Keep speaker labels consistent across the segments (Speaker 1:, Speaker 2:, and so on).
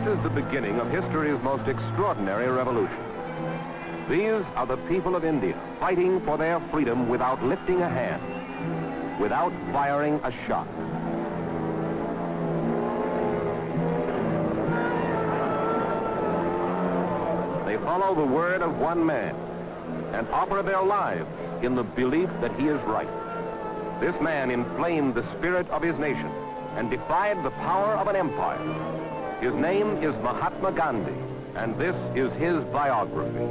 Speaker 1: This is the beginning of history's most extraordinary revolution. These are the people of India fighting for their freedom without lifting a hand, without firing a shot. They follow the word of one man and offer their lives in the belief that he is right. This man inflamed the spirit of his nation and defied the power of an empire. His name is Mahatma Gandhi, and this is his biography.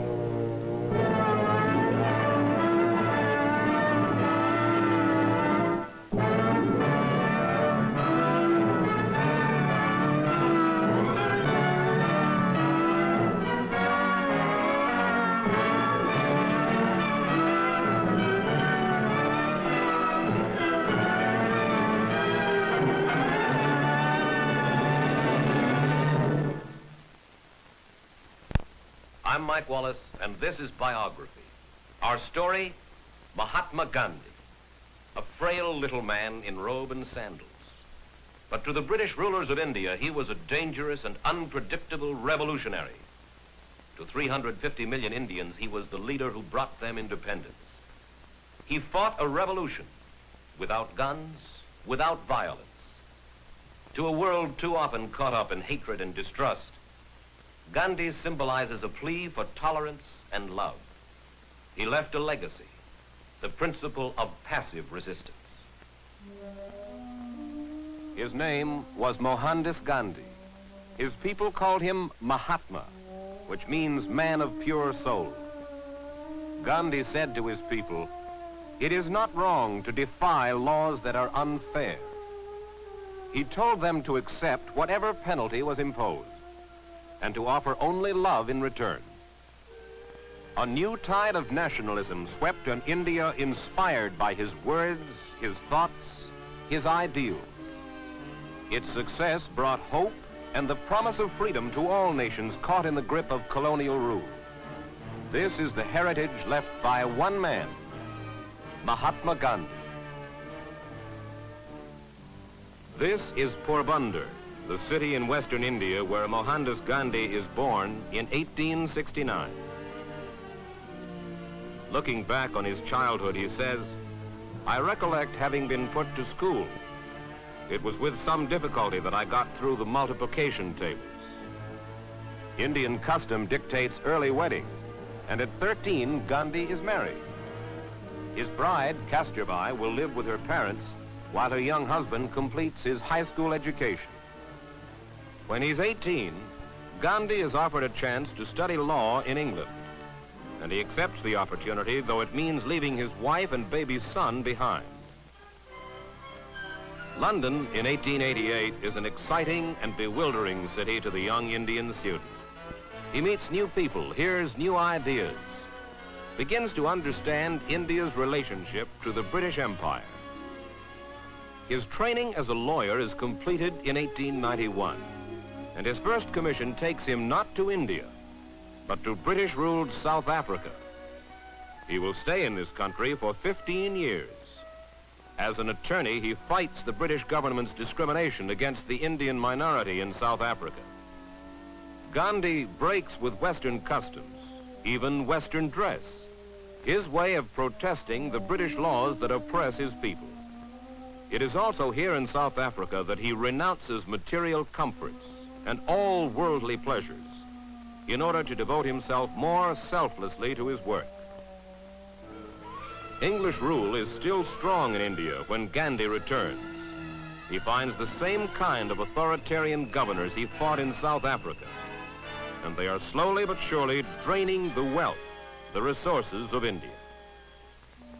Speaker 2: I'm Mike Wallace, and this is Biography. Our story, Mahatma Gandhi, a frail little man in robe and sandals. But to the British rulers of India, he was a dangerous and unpredictable revolutionary. To 350 million Indians, he was the leader who brought them independence. He fought a revolution without guns, without violence. To a world too often caught up in hatred and distrust, Gandhi symbolizes a plea for tolerance and love. He left a legacy, the principle of passive resistance.
Speaker 1: His name was Mohandas Gandhi. His people called him Mahatma, which means man of pure soul. Gandhi said to his people, "It is not wrong to defy laws that are unfair." He told them to accept whatever penalty was imposed, and to offer only love in return. A new tide of nationalism swept an India inspired by his words, his thoughts, his ideals. Its success brought hope and the promise of freedom to all nations caught in the grip of colonial rule. This is the heritage left by one man, Mahatma Gandhi. This is Porbandar, the city in western India where Mohandas Gandhi is born in 1869. Looking back on his childhood, he says, "I recollect having been put to school. It was with some difficulty that I got through the multiplication tables. Indian custom dictates early wedding, and at 13, Gandhi is married. His bride, Kasturbai, will live with her parents while her young husband completes his high school education. When he's 18, Gandhi is offered a chance to study law in England, and he accepts the opportunity, though it means leaving his wife and baby son behind. London in 1888 is an exciting and bewildering city to the young Indian student. He meets new people, hears new ideas, begins to understand India's relationship to the British Empire. His training as a lawyer is completed in 1891. And his first commission takes him not to India, but to British-ruled South Africa. He will stay in this country for 15 years. As an attorney, he fights the British government's discrimination against the Indian minority in South Africa. Gandhi breaks with Western customs, even Western dress, his way of protesting the British laws that oppress his people. It is also here in South Africa that he renounces material comforts and all worldly pleasures in order to devote himself more selflessly to his work. English rule is still strong in India when Gandhi returns. He finds the same kind of authoritarian governors he fought in South Africa, and they are slowly but surely draining the wealth, the resources of India.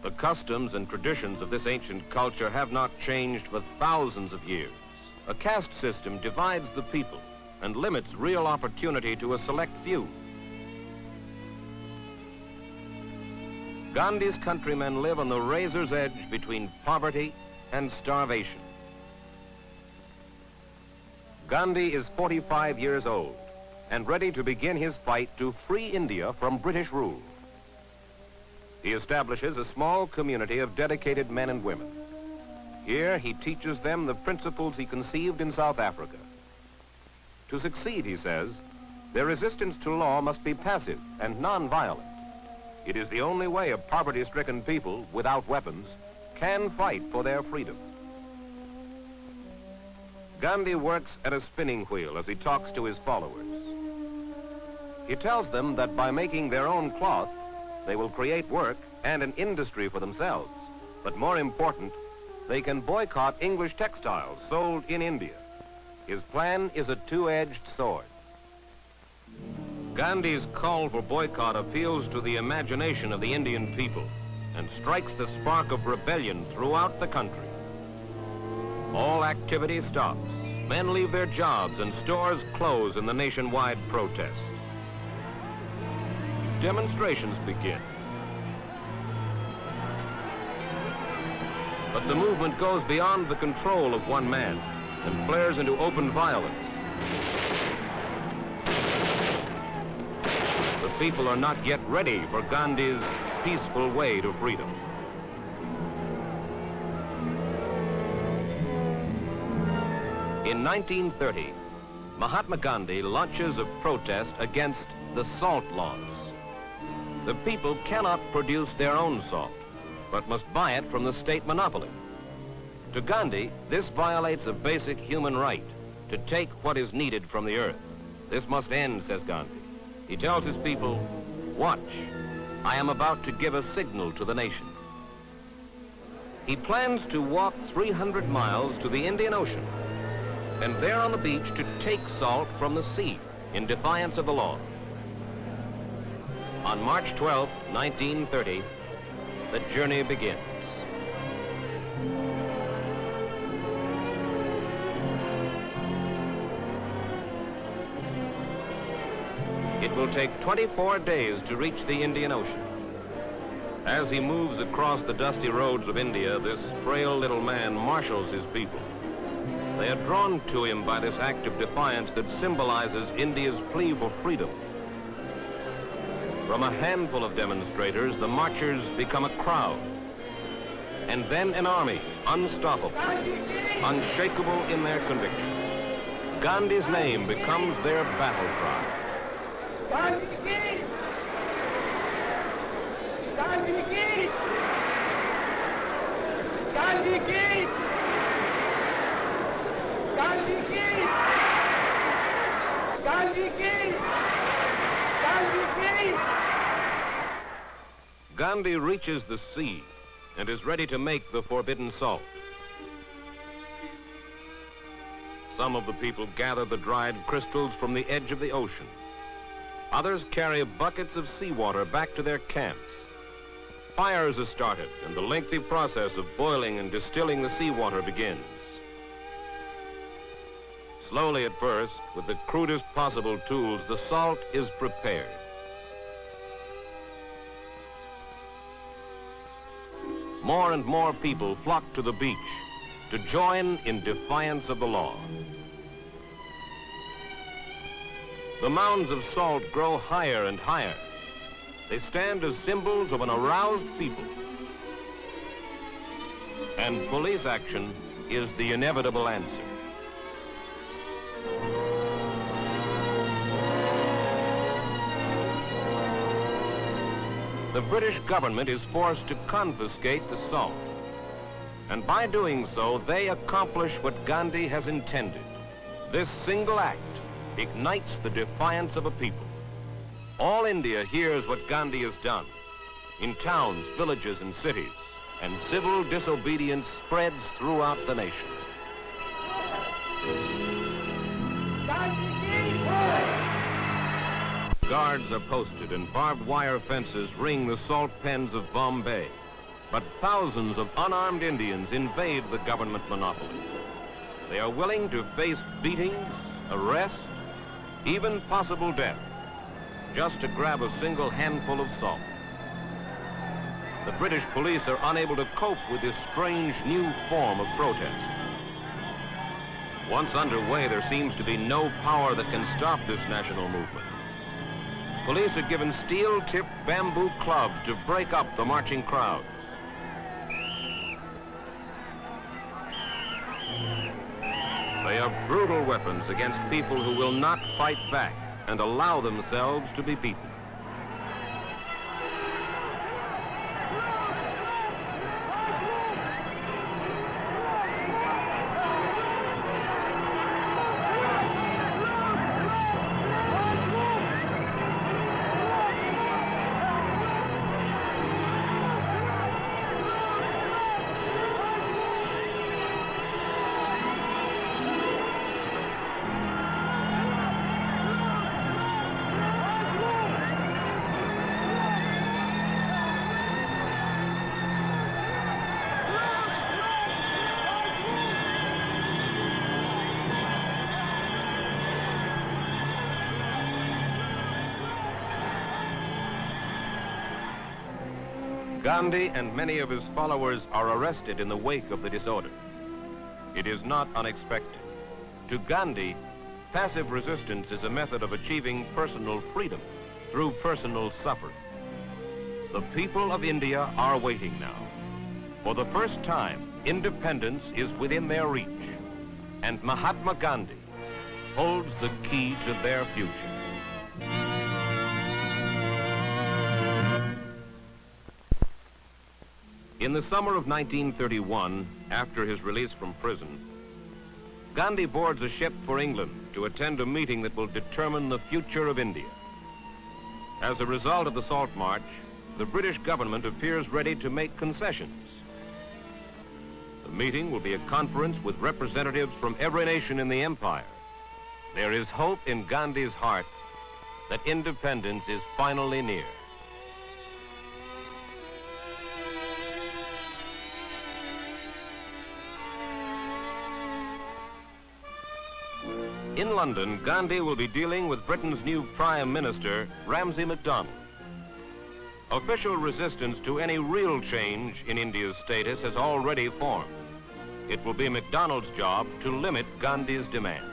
Speaker 1: The customs and traditions of this ancient culture have not changed for thousands of years. A caste system divides the people and limits real opportunity to a select few. Gandhi's countrymen live on the razor's edge between poverty and starvation. Gandhi is 45 years old and ready to begin his fight to free India from British rule. He establishes a small community of dedicated men and women. Here he teaches them the principles he conceived in South Africa. To succeed, he says, their resistance to law must be passive and non-violent. It is the only way a poverty-stricken people without weapons can fight for their freedom. Gandhi works at a spinning wheel as he talks to his followers. He tells them that by making their own cloth, they will create work and an industry for themselves. But more important, they can boycott English textiles sold in India. His plan is a two-edged sword. Gandhi's call for boycott appeals to the imagination of the Indian people and strikes the spark of rebellion throughout the country. All activity stops. Men leave their jobs and stores close in the nationwide protest. Demonstrations begin. But the movement goes beyond the control of one man and flares into open violence. The people are not yet ready for Gandhi's peaceful way to freedom. In 1930, Mahatma Gandhi launches a protest against the salt laws. The people cannot produce their own salt, but must buy it from the state monopoly. To Gandhi, this violates a basic human right to take what is needed from the earth. This must end, says Gandhi. He tells his people, watch, I am about to give a signal to the nation. He plans to walk 300 miles to the Indian Ocean and there on the beach to take salt from the sea in defiance of the law. On March 12, 1930, the journey begins. It will take 24 days to reach the Indian Ocean. As he moves across the dusty roads of India, this frail little man marshals his people. They are drawn to him by this act of defiance that symbolizes India's plea for freedom. From a handful of demonstrators, the marchers become a crowd, and then an army, unstoppable, unshakable in their conviction. Gandhi's name becomes their battle cry.
Speaker 3: Gandhi ki! Gandhi ki! Gandhi ki! Gandhi ki! Gandhi ki! Gandhi ki!
Speaker 1: Gandhi reaches the sea and is ready to make the forbidden salt. Some of the people gather the dried crystals from the edge of the ocean. Others carry buckets of seawater back to their camps. Fires are started, and the lengthy process of boiling and distilling the seawater begins. Slowly at first, with the crudest possible tools, the salt is prepared. More and more people flock to the beach to join in defiance of the law. The mounds of salt grow higher and higher. They stand as symbols of an aroused people. And police action is the inevitable answer. The British government is forced to confiscate the salt. And by doing so, they accomplish what Gandhi has intended. This single act ignites the defiance of a people. All India hears what Gandhi has done in towns, villages, and cities, and civil disobedience spreads throughout the nation. Guards are posted and barbed wire fences ring the salt pens of Bombay. But thousands of unarmed Indians invade the government monopoly. They are willing to face beatings, arrest, even possible death, just to grab a single handful of salt. The British police are unable to cope with this strange new form of protest. Once underway, there seems to be no power that can stop this national movement. Police are given steel-tipped bamboo clubs to break up the marching crowds. They are brutal weapons against people who will not fight back and allow themselves to be beaten. Gandhi and many of his followers are arrested in the wake of the disorder. It is not unexpected. To Gandhi, passive resistance is a method of achieving personal freedom through personal suffering. The people of India are waiting now. For the first time, independence is within their reach, and Mahatma Gandhi holds the key to their future. In the summer of 1931, after his release from prison, Gandhi boards a ship for England to attend a meeting that will determine the future of India. As a result of the Salt March, the British government appears ready to make concessions. The meeting will be a conference with representatives from every nation in the empire. There is hope in Gandhi's heart that independence is finally near. In London, Gandhi will be dealing with Britain's new Prime Minister, Ramsay MacDonald. Official resistance to any real change in India's status has already formed. It will be MacDonald's job to limit Gandhi's demands.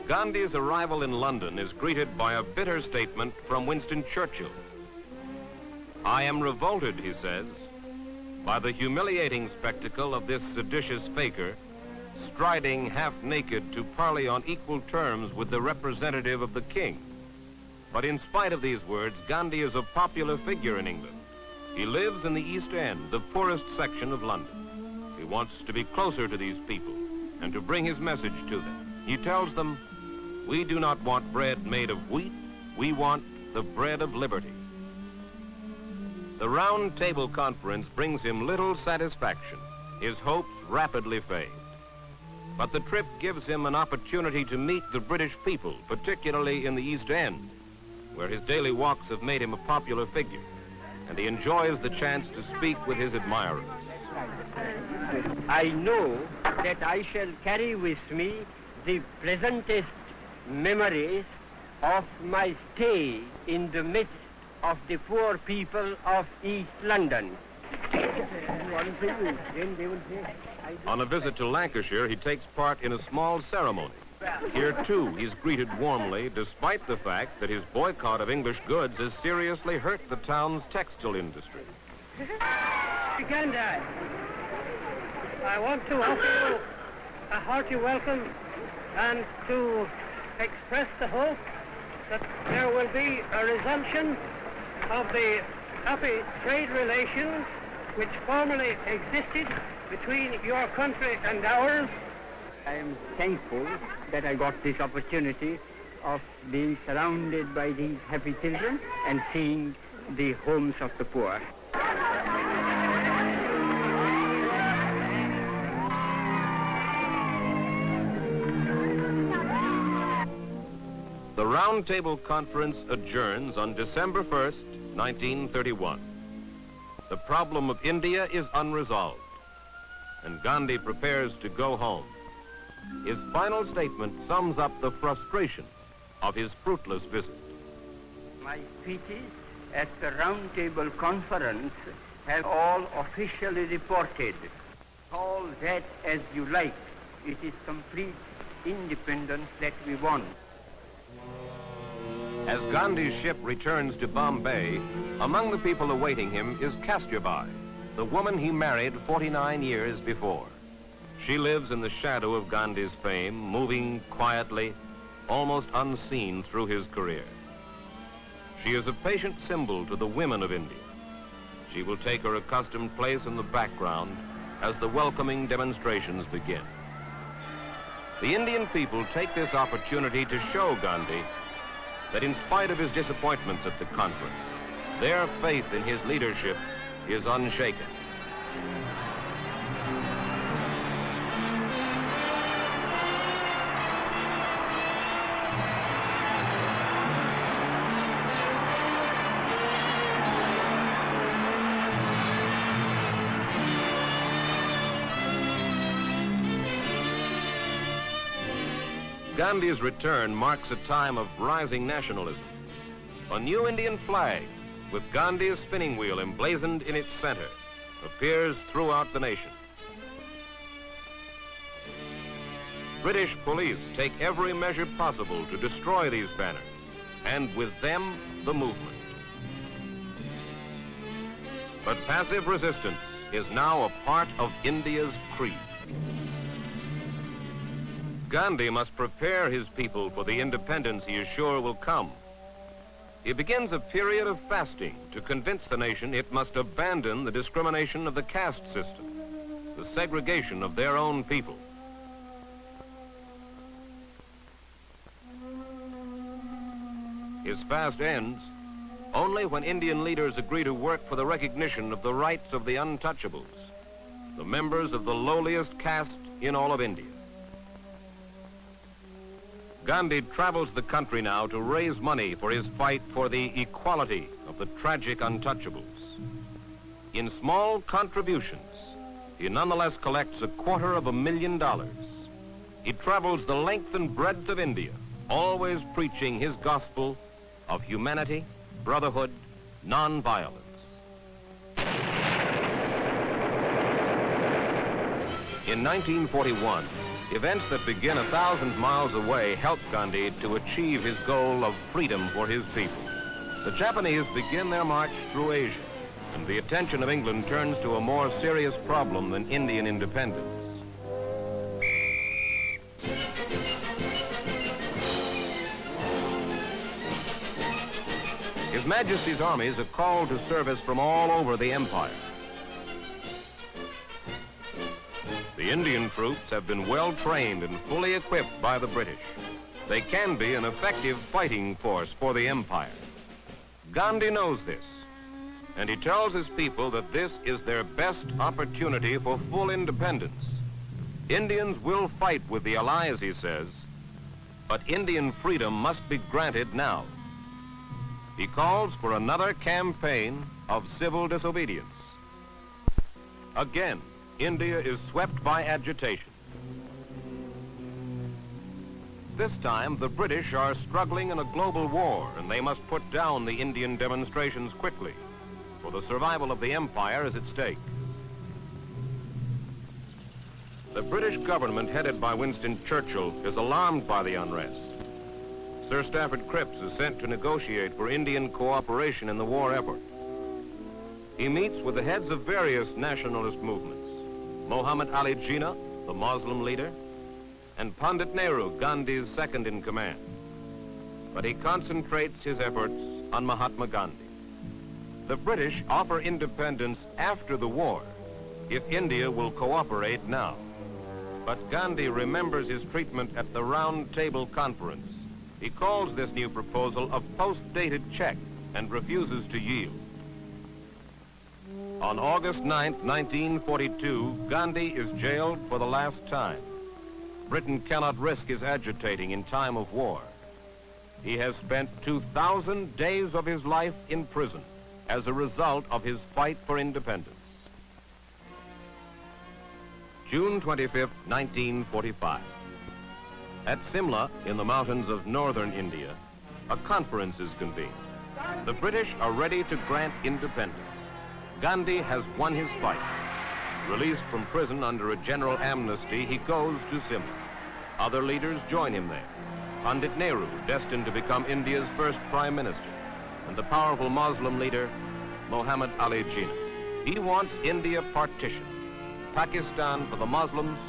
Speaker 1: Gandhi's arrival in London is greeted by a bitter statement from Winston Churchill. "I am revolted," he says, "by the humiliating spectacle of this seditious faker striding half-naked to parley on equal terms with the representative of the king." But in spite of these words, Gandhi is a popular figure in England. He lives in the East End, the poorest section of London. He wants to be closer to these people and to bring his message to them. He tells them, "We do not want bread made of wheat, we want the bread of liberty." The Round Table Conference brings him little satisfaction. His hopes rapidly fade. But the trip gives him an opportunity to meet the British people, particularly in the East End, where his daily walks have made him a popular figure, and he enjoys the chance to speak with his admirers.
Speaker 4: I know that I shall carry with me the pleasantest memories of my stay in the midst of the poor people of East London.
Speaker 1: On a visit to Lancashire, he takes part in a small ceremony. Here, too, he's greeted warmly, despite the fact that his boycott of English goods has seriously hurt the town's textile industry.
Speaker 4: Gandhi, I want to offer you a hearty welcome and to express the hope that there will be a resumption of the happy trade relations which formerly existed between your country and ours. I am thankful that I got this opportunity of being surrounded by these happy children and seeing the homes of the poor.
Speaker 1: The Round Table Conference adjourns on December 1st, 1931. The problem of India is unresolved, and Gandhi prepares to go home. His final statement sums up the frustration of his fruitless visit.
Speaker 4: My speeches at the Round Table Conference have all officially reported. Call that as you like. It is complete independence that we want.
Speaker 1: As Gandhi's ship returns to Bombay, among the people awaiting him is Kasturbai, the woman he married 49 years before. She lives in the shadow of Gandhi's fame, moving quietly, almost unseen through his career. She is a patient symbol to the women of India. She will take her accustomed place in the background as the welcoming demonstrations begin. The Indian people take this opportunity to show Gandhi that in spite of his disappointments at the conference, their faith in his leadership is unshaken. Gandhi's return marks a time of rising nationalism. A new Indian flag with Gandhi's spinning wheel emblazoned in its center appears throughout the nation. British police take every measure possible to destroy these banners, and with them, the movement. But passive resistance is now a part of India's creed. Gandhi must prepare his people for the independence he is sure will come. He begins a period of fasting to convince the nation it must abandon the discrimination of the caste system, the segregation of their own people. His fast ends only when Indian leaders agree to work for the recognition of the rights of the untouchables, the members of the lowliest caste in all of India. Gandhi travels the country now to raise money for his fight for the equality of the tragic untouchables. In small contributions, he nonetheless collects $250,000. He travels the length and breadth of India, always preaching his gospel of humanity, brotherhood, nonviolence. In 1941, events that begin 1,000 miles away helped Gandhi to achieve his goal of freedom for his people. The Japanese begin their march through Asia, and the attention of England turns to a more serious problem than Indian independence. His Majesty's armies are called to service from all over the empire. The Indian troops have been well trained and fully equipped by the British. They can be an effective fighting force for the empire. Gandhi knows this, and he tells his people that this is their best opportunity for full independence. Indians will fight with the Allies, he says, but Indian freedom must be granted now. He calls for another campaign of civil disobedience. Again, India is swept by agitation. This time, the British are struggling in a global war, and they must put down the Indian demonstrations quickly, for the survival of the empire is at stake. The British government, headed by Winston Churchill, is alarmed by the unrest. Sir Stafford Cripps is sent to negotiate for Indian cooperation in the war effort. He meets with the heads of various nationalist movements, Muhammad Ali Jinnah, the Muslim leader, and Pandit Nehru, Gandhi's second in command. But he concentrates his efforts on Mahatma Gandhi. The British offer independence after the war if India will cooperate now. But Gandhi remembers his treatment at the Round Table Conference. He calls this new proposal a post-dated check and refuses to yield. On August 9, 1942, Gandhi is jailed for the last time. Britain cannot risk his agitating in time of war. He has spent 2,000 days of his life in prison as a result of his fight for independence. June 25, 1945. At Simla, in the mountains of northern India, a conference is convened. The British are ready to grant independence. Gandhi has won his fight. Released from prison under a general amnesty, he goes to Simla. Other leaders join him there. Pandit Nehru, destined to become India's first prime minister, and the powerful Muslim leader, Muhammad Ali Jinnah. He wants India partitioned, Pakistan for the Muslims,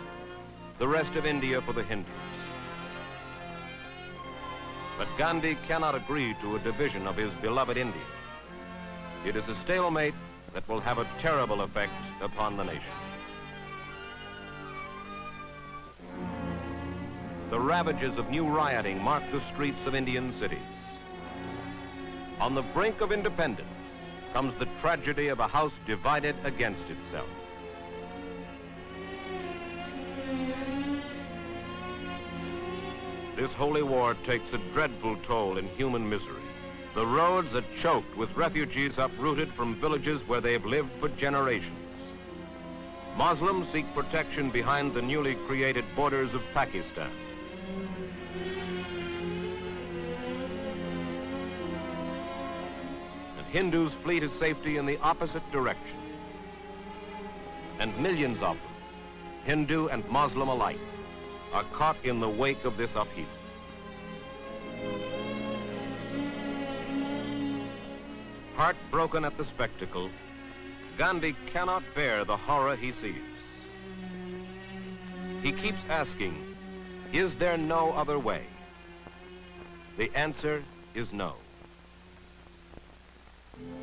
Speaker 1: the rest of India for the Hindus. But Gandhi cannot agree to a division of his beloved India. It is a stalemate that will have a terrible effect upon the nation. The ravages of new rioting mark the streets of Indian cities. On the brink of independence comes the tragedy of a house divided against itself. This holy war takes a dreadful toll in human misery. The roads are choked with refugees uprooted from villages where they've lived for generations. Muslims seek protection behind the newly created borders of Pakistan. And Hindus flee to safety in the opposite direction. And millions of them, Hindu and Muslim alike, are caught in the wake of this upheaval. Heartbroken at the spectacle, Gandhi cannot bear the horror he sees. He keeps asking, is there no other way? The answer is no.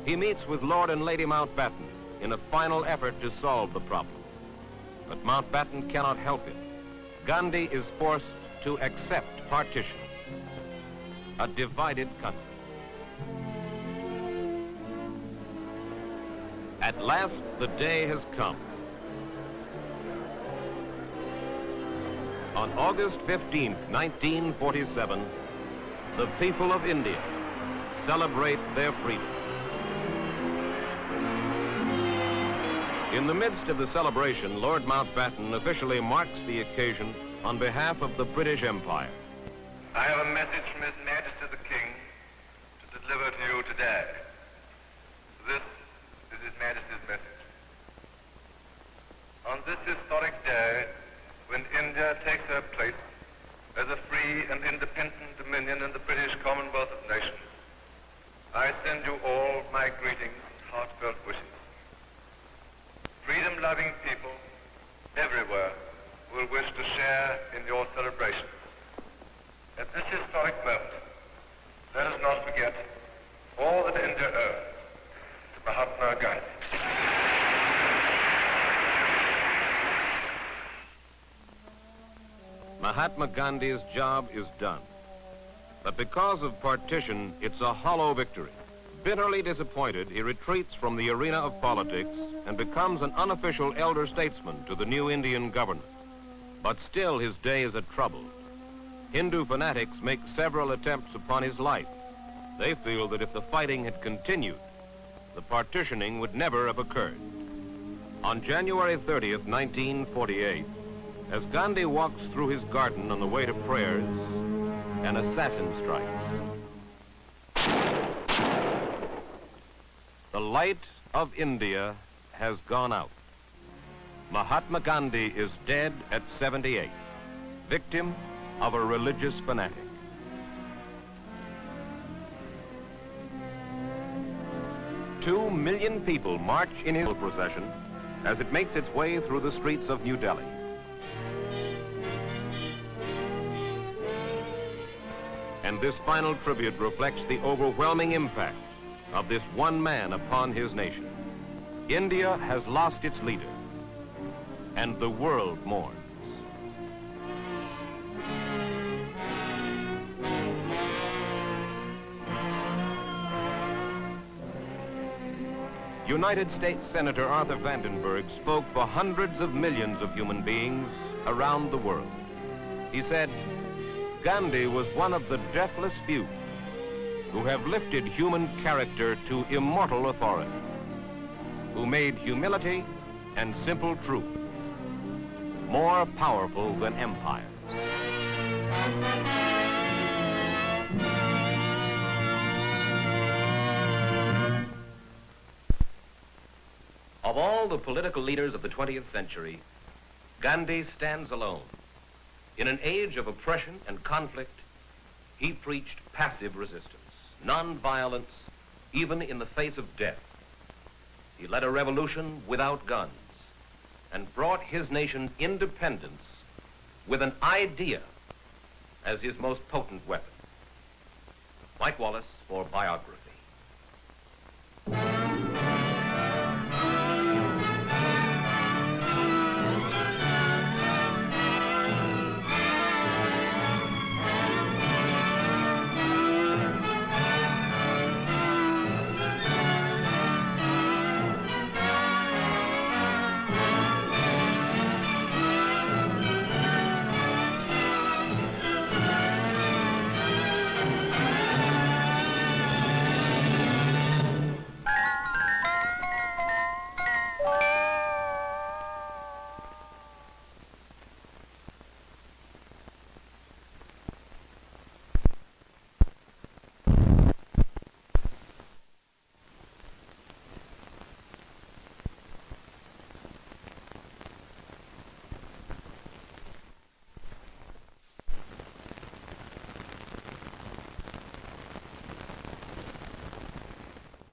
Speaker 1: He meets with Lord and Lady Mountbatten in a final effort to solve the problem. But Mountbatten cannot help it. Gandhi is forced to accept partition, a divided country. At last, the day has come. On August 15, 1947, the people of India celebrate their freedom. In the midst of the celebration, Lord Mountbatten officially marks the occasion on behalf of the British Empire.
Speaker 5: I have a message from His Majesty the King to deliver to you today. This is His Majesty's message. On this historic day, when India takes her place as a free and independent dominion in the British Commonwealth of Nations, I send you all my greetings and heartfelt wishes. Freedom-loving people everywhere will wish to share in your celebration. At this historic moment, let us not forget all that India owes to Mahatma Gandhi.
Speaker 1: Mahatma Gandhi's job is done. But because of partition, it's a hollow victory. Bitterly disappointed, he retreats from the arena of politics and becomes an unofficial elder statesman to the new Indian government. But still his day is a trouble. Hindu fanatics make several attempts upon his life. They feel that if the fighting had continued, the partitioning would never have occurred. On January 30th, 1948, as Gandhi walks through his garden on the way to prayers, an assassin strikes. The light of India has gone out. Mahatma Gandhi is dead at 78, victim of a religious fanatic. Two million people march in his procession as it makes its way through the streets of New Delhi. And this final tribute reflects the overwhelming impact of this one man upon his nation. India has lost its leader, and the world mourns. United States Senator Arthur Vandenberg spoke for hundreds of millions of human beings around the world. He said, Gandhi was one of the deathless few who have lifted human character to immortal authority, who made humility and simple truth more powerful than empire.
Speaker 2: Of all the political leaders of the 20th century, Gandhi stands alone. In an age of oppression and conflict, he preached passive resistance, non-violence, even in the face of death. He led a revolution without guns and brought his nation independence with an idea as his most potent weapon. Mike Wallace for Biography.